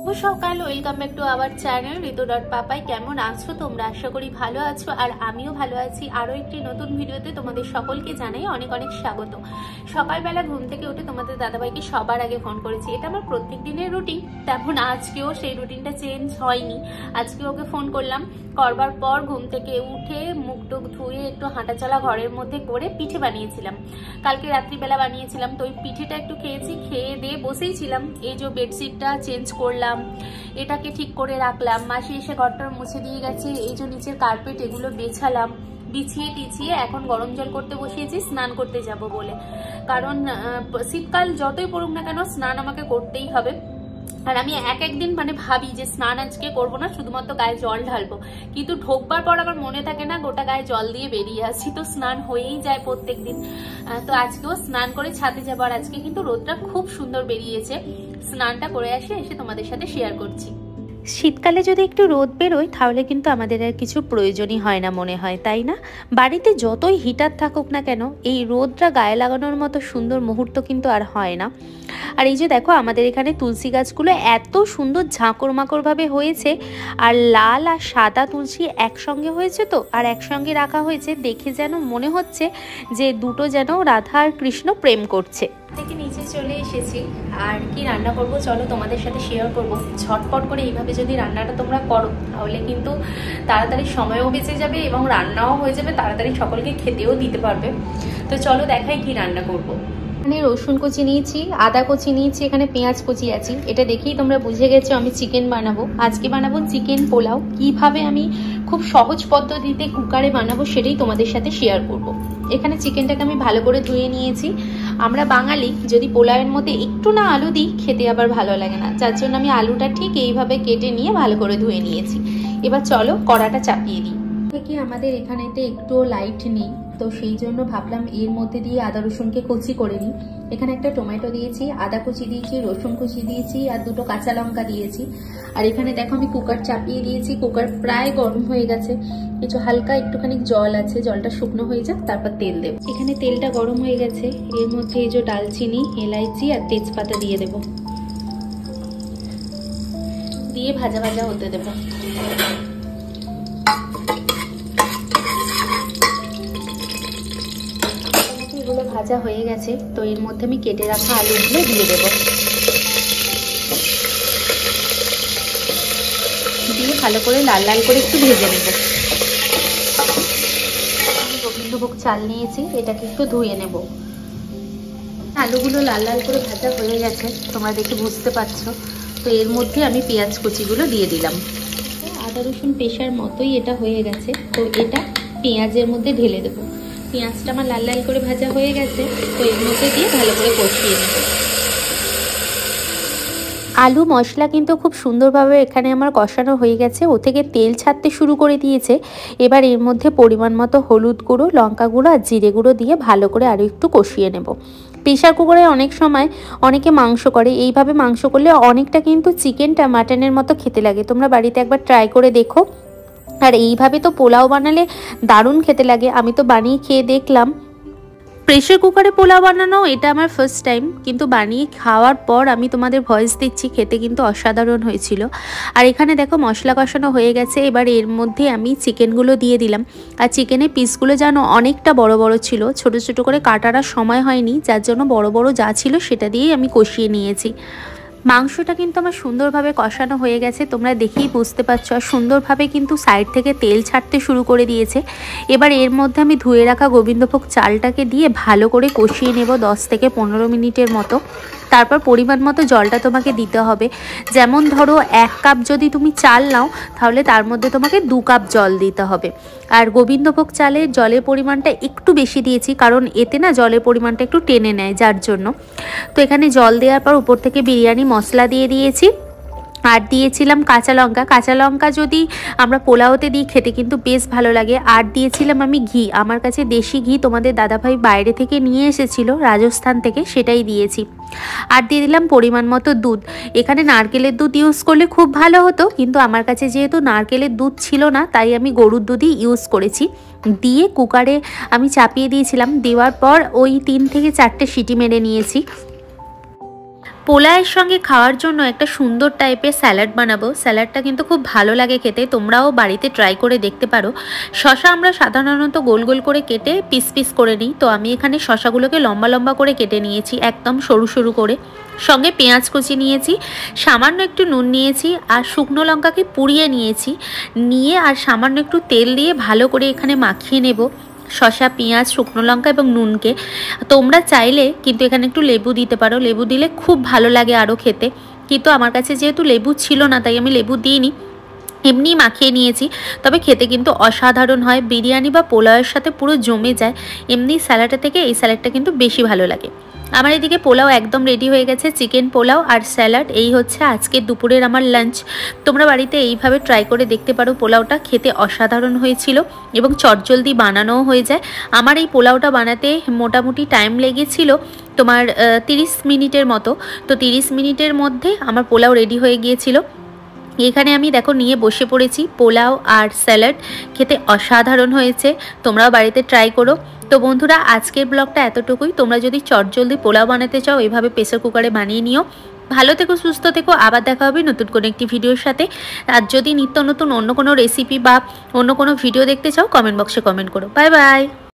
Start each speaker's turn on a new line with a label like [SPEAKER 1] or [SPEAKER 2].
[SPEAKER 1] সকাল, welcome back to our channel Ritu Papai. কেমন আছো তোমরা? আশা করি ভালো আছো, আর আমিও ভালো আছি। আরও একটি নতুন ভিডিওতে তোমাদের সকলকে জানাই অনেক অনেক স্বাগত। সকালবেলা ঘুম থেকে উঠে তোমাদের দাদাভাইকে সবার আগে ফোন করেছি। এটা আমার প্রত্যেক দিনের রুটিন, তেমন আজকেও সেই রুটিনটা চেঞ্জ হয়নি। আজকে ওকে ফোন করলাম, করবার পর ঘুম থেকে উঠে মুখ টুক ধুয়ে একটু হাঁটাচলা ঘরের মধ্যে করে পিঠে বানিয়েছিলাম, কালকে রাত্রিবেলা বানিয়েছিলাম। তো ওই পিঠেটা একটু খেয়েছি, খেয়ে দিয়ে বসেই ছিলাম। এই যে বেডশিটটা চেঞ্জ করলাম, এটাকে ঠিক করে রাখলাম, মাসি এসে ঘরটা মুছে দিয়ে গেছে। এই যে নিচের কার্পেট এগুলো বেছালাম, বিছিয়ে টিছিয়ে এখন গরম জল করতে বসিয়েছি স্নান করতে যাব বলে। কারণ শীতকাল যতই পড়ুক না কেন স্নান আমাকে করতেই হবে। আর আমি একদিন ভাবি যে স্নান আজকে করবো না, শুধুমাত্র গায়ে জল ঢালবো, কিন্তু ঢোকবার পর আমার মনে থাকে না, গোটা গায়ে জল দিয়ে বেরিয়ে আসি। তো স্নান হয়েই যায় প্রত্যেক দিন। তো আজকেও স্নান করে ছাদে যাবো। আর আজকে কিন্তু রোদটা খুব সুন্দর বেরিয়েছে। স্নানটা করে আসে এসে তোমাদের সাথে শেয়ার করছি। শীতকালে যদি একটু রোদ বেরোয় তাহলে কিন্তু আমাদের আর কিছু প্রয়োজনই হয় না মনে হয়, তাই না? বাড়িতে যতই হিটার থাকুক না কেন, এই রোদটা গায়ে লাগানোর মতো সুন্দর মুহূর্ত কিন্তু আর হয় না। আর এই যে দেখো, আমাদের এখানে তুলসী গাছগুলো এত সুন্দর ঝাঁকর মাকড়ভাবে হয়েছে, আর লাল আর সাদা তুলসী একসঙ্গে হয়েছে, তো আর একসঙ্গে রাখা হয়েছে, দেখে যেন মনে হচ্ছে যে দুটো যেন রাধা আর কৃষ্ণ প্রেম করছে। থেকে নিচে চলে এসেছি, আর কি রান্না করব চলো তোমাদের সাথে শেয়ার করব। ঝটপট করে এইভাবে যদি রান্নাটা তোমরা করো তাহলে কিন্তু তাড়াতাড়ি সময়ও বেঁচে যাবে এবং রান্নাও হয়ে যাবে, তাড়াতাড়ি সকলকে খেতেও দিতে পারবে। তো চলো দেখাই কি রান্না করব। এখানে রসুন কুচি নিয়েছি, আদা কুচি নিয়েছি, এখানে পেঁয়াজ কুচি আছে। এটা দেখেই তোমরা বুঝে গেছো আমি চিকেন বানাবো। আজকে বানাবো চিকেন পোলাও। কিভাবে আমি খুব সহজ পদ্ধতিতে কুকারে বানাবো সেটাই তোমাদের সাথে শেয়ার করব। এখানে চিকেনটাকে আমি ভালো করে ধুয়ে নিয়েছি। আমরা বাঙালি যদি পোলাওয়ের মধ্যে একটু না আলু দিই খেতে আবার ভালো লাগে না, যার জন্য আমি আলুটা ঠিক এইভাবে কেটে নিয়ে ভালো করে ধুয়ে নিয়েছি। এবার চলো কড়াটা চাপিয়ে দিই। কি আমাদের এখানেতে একটুও লাইট নেই, তো সেই জন্য ভাবলাম এর মধ্যে দিয়ে আদা রসুনকে কুচি করে নিই। এখানে একটা টমেটো দিয়েছি, আদা কুচি দিয়েছি, রসুন কুচি দিয়েছি, আর দুটো কাঁচা লঙ্কা দিয়েছি। আর এখানে দেখো আমি কুকার চাপিয়ে দিয়েছি। কুকার প্রায় গরম হয়ে গেছে, কিছু হালকা একটুখানি জল আছে, জলটা শুকনো হয়ে যাক তারপর তেল দেব। এখানে তেলটা গরম হয়ে গেছে, এর মধ্যে এই যে ডালচিনি, এলাইচি আর তেজপাতা দিয়ে দেব, দিয়ে ভাজা ভাজা হতে দেব। এগুলো ভাজা হয়ে গেছে, তো এর মধ্যে আমি কেটে রাখা আলুগুলো দিয়ে দেব, দিয়ে ভালো করে লাল লাল করে একটু ভেজে নেব। আমি গোবিন্দভোগ চাল নিয়েছি, এটাকে একটু ধুয়ে নেব। আলুগুলো লাল লাল করে ভাজা হয়ে গেছে, তোমরা দেখে বুঝতে পারছো। তো এর মধ্যে আমি পেঁয়াজ কুচিগুলো দিয়ে দিলাম। আদা রসুন পেশার মতোই এটা হয়ে গেছে, তো এটা পেঁয়াজের মধ্যে ঢেলে দেবো। পেঁয়াজটা আমার লাল লাল করে ভাজা হয়ে গেছে, তো এর মধ্যে দিয়ে ভালো করে কষিয়ে নেব। আলু মশলা কিন্তু খুব সুন্দরভাবে এখানে আমার কষানো হয়ে গেছে, ও থেকে তেল ছাড়তে শুরু করে দিয়েছে। এবার এর মধ্যে পরিমাণ মতো হলুদ গুঁড়ো, লঙ্কা গুঁড়ো আর জিরে গুঁড়ো দিয়ে ভালো করে আরও একটু কষিয়ে নেব। প্রেশার কুকারে অনেক সময় অনেকে মাংস করে, এইভাবে মাংস করলে অনেকটা কিন্তু চিকেনটা মাটনের মতো খেতে লাগে। তোমরা বাড়িতে একবার ট্রাই করে দেখো। আর এইভাবে তো পোলাও বানালে দারুণ খেতে লাগে। আমি তো বানিয়ে খেয়ে দেখলাম। প্রেশার কুকারে পোলাও বানানো এটা আমার ফার্স্ট টাইম, কিন্তু বানিয়ে খাওয়ার পর আমি তোমাদের ভয়েস দিচ্ছি, খেতে কিন্তু অসাধারণ হয়েছিল। আর এখানে দেখো মশলা কষানো হয়ে গেছে, এবার এর মধ্যে আমি চিকেনগুলো দিয়ে দিলাম। আর চিকেনের পিসগুলো যেন অনেকটা বড় বড় ছিল, ছোট ছোট করে কাটার সময় হয়নি, যার জন্য বড় বড় যা ছিল সেটা দিয়েই আমি কষিয়ে নিয়েছি। মাংসটা কিন্তু আমার সুন্দরভাবে কষানো হয়ে গেছে, তোমরা দেখেই বুঝতে পারছো। আর সুন্দরভাবে কিন্তু সাইড থেকে তেল ছাড়তে শুরু করে দিয়েছে। এবার এর মধ্যে আমি ধুয়ে রাখা গোবিন্দভোগ চালটাকে দিয়ে ভালো করে কষিয়ে নেব 10 থেকে 15 মিনিটের মতো। তারপর পরিমাণ মতো জলটা তোমাকে দিতে হবে। যেমন ধরো 1 কাপ যদি তুমি চাল নাও তাহলে তার মধ্যে তোমাকে 2 কাপ জল দিতে হবে। আর গোবিন্দভোগ চালের জলের পরিমাণটা একটু বেশি দিয়েছি, কারণ এতে না জলের পরিমাণটা একটু টেনে নেয়, যার জন্য। তো এখানে জল দেওয়ার পর উপর থেকে বিরিয়ানি মশলা দিয়ে দিয়েছি, আর দিয়েছিলাম কাঁচা লঙ্কা। কাঁচা লঙ্কা যদি আমরা পোলাওতে দিই খেতে কিন্তু বেশ ভালো লাগে। আর দিয়েছিলাম আমি ঘি, আমার কাছে দেশি ঘি তোমাদের দাদাভাই বাইরে থেকে নিয়ে এসেছিল রাজস্থান থেকে, সেটাই দিয়েছি। আর দিয়ে দিলাম পরিমাণ মতো দুধ। এখানে নারকেলের দুধ ইউজ করলে খুব ভালো হতো, কিন্তু আমার কাছে যেহেতু নারকেলের দুধ ছিল না তাই আমি গরুর দুধই ইউজ করেছি। দিয়ে কুকারে আমি চাপিয়ে দিয়েছিলাম। দেওয়ার পর ওই 3 থেকে 4টে সিটি মেরে নিয়েছি। পোলাওয়ের সঙ্গে খাওয়ার জন্য একটা সুন্দর টাইপের স্যালাড বানাবো। স্যালাডটা কিন্তু খুব ভালো লাগে খেতে, তোমরাও বাড়িতে ট্রাই করে দেখতে পারো। শসা আমরা সাধারণত গোল গোল করে কেটে পিস পিস করে নিই, তো আমি এখানে শসাগুলোকে লম্বা লম্বা করে কেটে নিয়েছি, একদম সরু সরু করে। সঙ্গে পেঁয়াজ কুচি নিয়েছি, সামান্য একটু নুন নিয়েছি, আর শুকনো লঙ্কাকে পুড়িয়ে নিয়েছি, নিয়ে আর সামান্য একটু তেল দিয়ে ভালো করে এখানে মাখিয়ে নেব শসা, পেঁয়াজ, শুকনো লঙ্কা এবং নুনকে। তোমরা চাইলে কিন্তু এখানে একটু লেবু দিতে পারো, লেবু দিলে খুব ভালো লাগে আরও খেতে, কিন্তু আমার কাছে যেহেতু লেবু ছিল না তাই আমি লেবু দিইনি, এমনি মাখিয়ে নিয়েছি। তবে খেতে কিন্তু অসাধারণ হয়, বিরিয়ানি বা পোলাওয়ের সাথে পুরো জমে যায়। এমনি স্যালাডের থেকে এই স্যালাডটা কিন্তু বেশি ভালো লাগে। আমার এদিকে পোলাও একদম রেডি হয়ে গেছে, চিকেন পোলাও আর স্যালাড, এই হচ্ছে আজকে দুপুরের আমার লাঞ্চ। তোমরা বাড়িতে এইভাবে ট্রাই করে দেখতে পারো, পোলাওটা খেতে অসাধারণ হয়েছিল এবং চটজলদি বানানোও হয়ে যায়। আমার এই পোলাওটা বানাতে মোটামুটি টাইম লেগেছিল তোমার 30 মিনিটের মতো। তো 30 মিনিটের মধ্যে আমার পোলাও রেডি হয়ে গিয়েছিল। এখানে আমি দেখো নিয়ে বসে পড়েছি পোলাও আর স্যালাড, খেতে অসাধারণ হয়েছে, তোমরাও বাড়িতে ট্রাই করো। তো বন্ধুরা, আজকের ব্লগটা এতটুকুই। তোমরা যদি চটজলদি পোলাও বানাতে চাও এভাবে প্রেসার কুকারে বানিয়ে নিও। ভালো থেকো, সুস্থ থেকো, আবার দেখা হবে নতুন কোনো একটি ভিডিওর সাথে। আর যদি নিত্য নতুন অন্য কোনো রেসিপি বা অন্য কোনো ভিডিও দেখতে চাও কমেন্ট বক্সে কমেন্ট করো। Bye bye.